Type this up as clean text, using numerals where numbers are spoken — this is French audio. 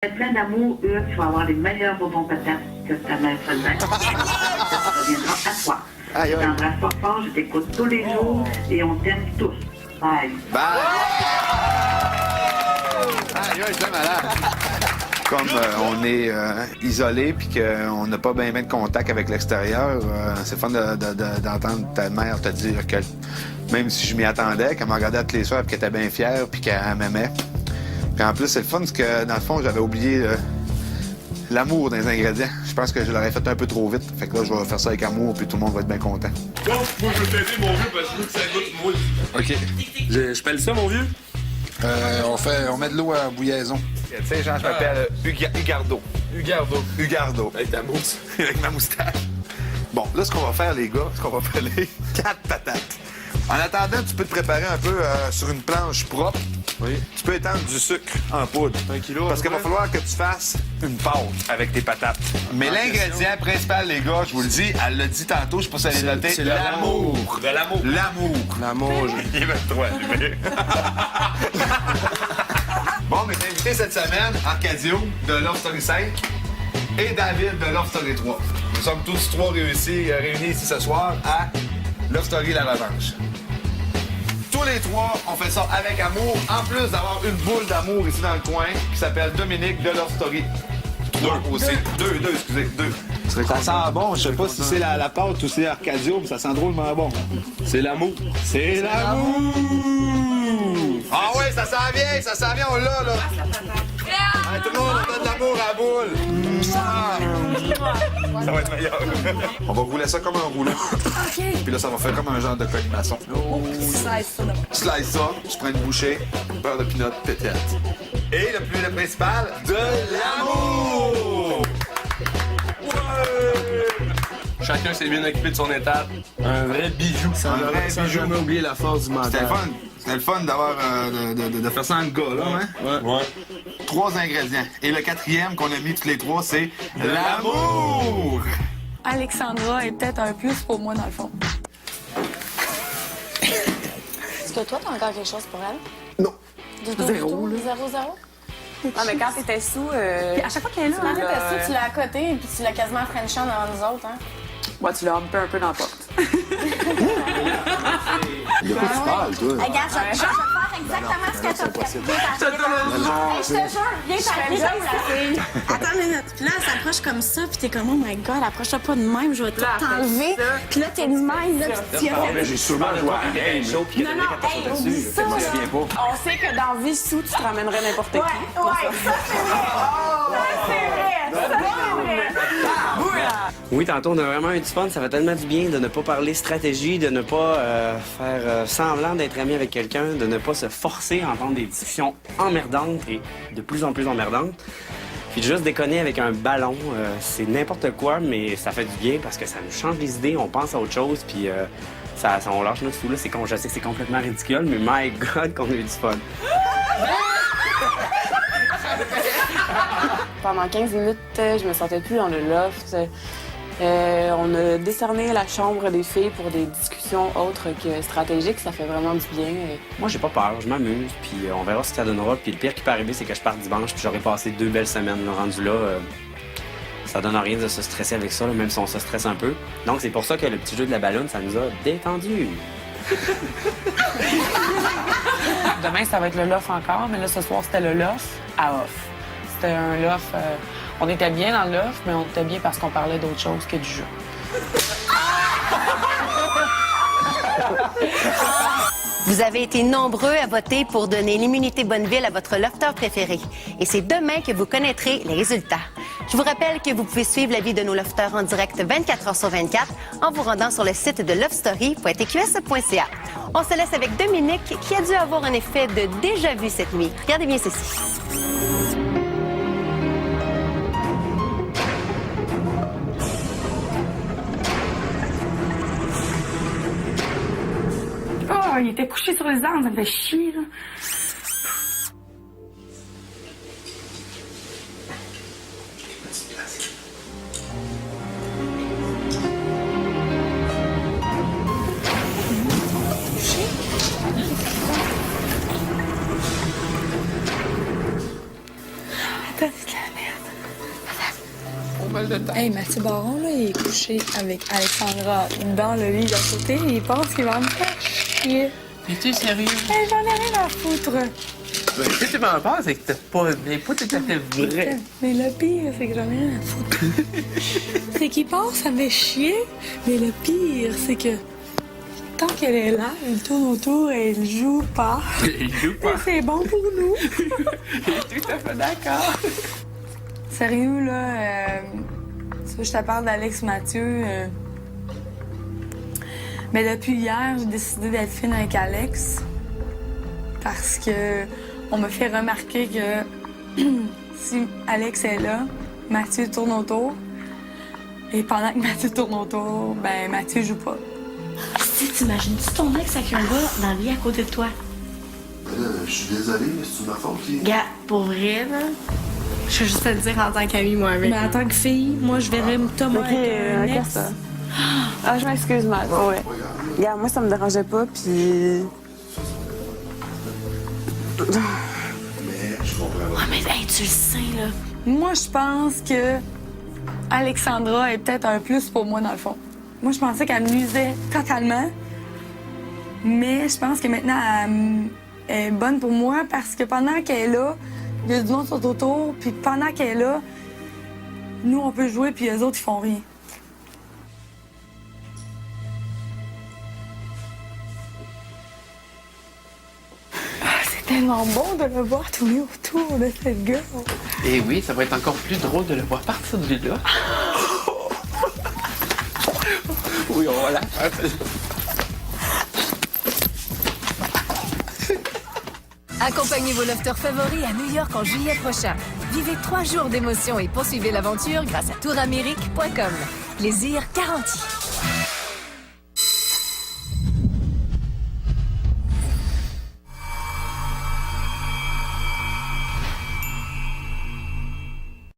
Plein d'amour, eux, tu vas avoir les meilleurs bonbons patates que ta mère faisait. Ça reviendra à toi. Aïe, Je aïe. t'embrasse fort fort, je t'écoute tous les jours et on t'aime tous. Bye. Bye! Aïe, aïe, c'est malade! Comme on est isolé puis qu'on n'a pas bien de contact avec l'extérieur, c'est fun d'entendre ta mère te dire que même si je m'y attendais, qu'elle m'a regardé toutes les soirs et qu'elle était bien fière puis qu'elle m'aimait. Puis en plus, c'est le fun parce que dans le fond, j'avais oublié l'amour dans les ingrédients. Je pense que je l'aurais fait un peu trop vite. Fait que là, je vais faire ça avec amour puis tout le monde va être bien content. Donc, moi, je veux t'aider, mon vieux, parce que je veux que ça goûte moule. OK. Je pèle ça, mon vieux? On met de l'eau à bouillaison. Tu sais, Jean, je m'appelle Hugardo. Hugardo. Avec ta mousse. Avec ma moustache. Bon, là, ce qu'on va faire, les gars, c'est qu'on va peler 4 patates. En attendant, tu peux te préparer un peu sur une planche propre. Oui. Tu peux étendre du sucre en poudre. 1 kilo, Parce qu'il va falloir que tu fasses une pâte avec tes patates. Mais l'ingrédient principal, les gars, je vous le dis, elle l'a dit tantôt, je sais pas si elle est notée. c'est l'amour. De l'amour. L'amour. L'amour, Il va être trop allumé. Bon, mes invités cette semaine, Arcadio de Love Story 5 et David de Love Story 3. Nous sommes tous trois réunis ici ce soir à Love Story La Revanche. Tous les trois, on fait ça avec amour, en plus d'avoir une boule d'amour ici dans le coin qui s'appelle Dominique de Love Story 3 aussi. Deux, excusez. Ça sent bon, je sais pas si c'est la pâte ou c'est Arcadio, mais ça sent drôlement bon. C'est l'amour. C'est l'amour! Ah oui, ça sent bien, on l'a, là. Hey, tout le monde, on donne de l'amour à la boule. Ça va être meilleur. On va rouler ça comme un rouleau. Puis là, ça va faire comme un genre de colimaçon. Slice ça, tu prends une bouchée, une beurre de pinot, pétette. Et le principal, de l'amour! Chacun s'est bien occupé de son étape. Un vrai bijou. Un vrai Sans bijou. jamais oublier la force du mental. C'était le fun d'avoir de faire ça en gars, là, hein? Ouais. 3 ingrédients. Et le 4e qu'on a mis tous les 3, c'est l'amour! Alexandra est peut-être un plus pour moi, dans le fond. Est-ce que toi, t'as encore quelque chose pour elle? Non. Du tout, Zéro, du tout? Zéro, zéro? Ah, mais quand t'étais sous, Puis à chaque fois qu'elle est là, Quand hein, t'étais sous, tu l'as à côté, puis tu l'as quasiment frenché devant nous autres, hein? ouais, tu l'as un peu dans la porte. De quoi tu parles, toi? Regarde, je vais faire exactement ce que t'as fait. Je te jure, viens t'en la fille. Attends une minute. Puis là, elle s'approche comme ça, puis t'es comme, oh my God, approche-toi pas de même, je vais tout t'enlever. Puis là, t'es de même, là, puis tu as fait... J'ai sûrement joué à game. Non, non, hey, oublie ça, là. On sait que dans vie sous, tu te ramènerais n'importe qui. Ouais, ça c'est vrai. Ça c'est vrai. Ça c'est vrai. Oui, tantôt, on a vraiment eu du fun. Ça fait tellement du bien de ne pas parler stratégie, de ne pas faire semblant d'être ami avec quelqu'un, de ne pas se forcer à entendre des discussions emmerdantes et de plus en plus emmerdantes. Puis de juste déconner avec un ballon, c'est n'importe quoi, mais ça fait du bien parce que ça nous change les idées, on pense à autre chose, puis on lâche notre fou. Là, je sais que c'est complètement ridicule, mais my God, qu'on a eu du fun. Pendant 15 minutes, je me sentais plus dans le loft. On a décerné la chambre des filles pour des discussions autres que stratégiques. Ça fait vraiment du bien. Moi, j'ai pas peur, je m'amuse, puis on verra ce que ça donnera. Puis le pire qui peut arriver, c'est que je parte dimanche, puis j'aurai passé 2 belles semaines là, rendu là. Ça donne rien de se stresser avec ça, là, même si on se stresse un peu. Donc, c'est pour ça que le petit jeu de la balloune, ça nous a détendu. Demain, ça va être le loft encore, mais là, ce soir, c'était le loft à off. C'était un loft... on était bien dans le loft, mais on était bien parce qu'on parlait d'autre chose que du jeu. Vous avez été nombreux à voter pour donner l'immunité Bonneville à votre lofteur préféré. Et c'est demain que vous connaîtrez les résultats. Je vous rappelle que vous pouvez suivre la vie de nos lofteurs en direct 24 heures sur 24 en vous rendant sur le site de lovestory.tqs.ca. On se laisse avec Dominique qui a dû avoir un effet de déjà-vu cette nuit. Regardez bien ceci. Oh, il était couché sur les arbres, ça me fait chier, là. Attends, Hey, Mathieu Baron, là, il est couché avec Alexandra dans le lit d'à côté. Il pense qu'il va me faire chier. Es-tu sérieux? Hey, j'en ai rien à foutre. Mais ce que tu m'en penses, c'est que t'es pas tout à fait vrai. Mais le pire, c'est que j'en ai rien à foutre. C'est qu'il pense que ça me fait chier, mais le pire, c'est que tant qu'elle est là, elle tourne autour et elle joue pas. Il joue Et c'est bon pour nous. Je suis tout à fait d'accord. Sérieux, là, si je te parle d'Alex Mathieu, mais depuis hier, j'ai décidé d'être fine avec Alex parce que on me fait remarquer que si Alex est là, Mathieu tourne autour. Et pendant que Mathieu tourne autour, ben Mathieu joue pas. Si t'imagines-tu ton ex avec un gars dans le lit à côté de toi? Je suis désolé, mais c'est ma faute. Gars, pour vrai, là, je veux juste te le dire en tant qu'ami, moi, avec. Mais en tant que fille, moi, je verrais Thomas avec un ex. Ah, je m'excuse, Matt. Ouais. Regarde, moi, ça me dérangeait pas, puis... Mais je comprends. Ouais, mais hey, tu le sais, là. Moi, je pense que Alexandra est peut-être un plus pour moi, dans le fond. Moi, je pensais qu'elle me nuisait totalement. Mais je pense que maintenant, elle est bonne pour moi parce que pendant qu'elle est là, il y a du monde tout autour. Puis pendant qu'elle est là, nous, on peut jouer, puis les autres, ils font rien. C'est tellement bon de le voir tourner autour de cette gueule. Et oui, ça va être encore plus drôle de le voir partir de là. Oui, on va la faire. Accompagnez vos lofters favoris à New York en juillet prochain. Vivez 3 jours d'émotion et poursuivez l'aventure grâce à touramérique.com. Plaisir garanti.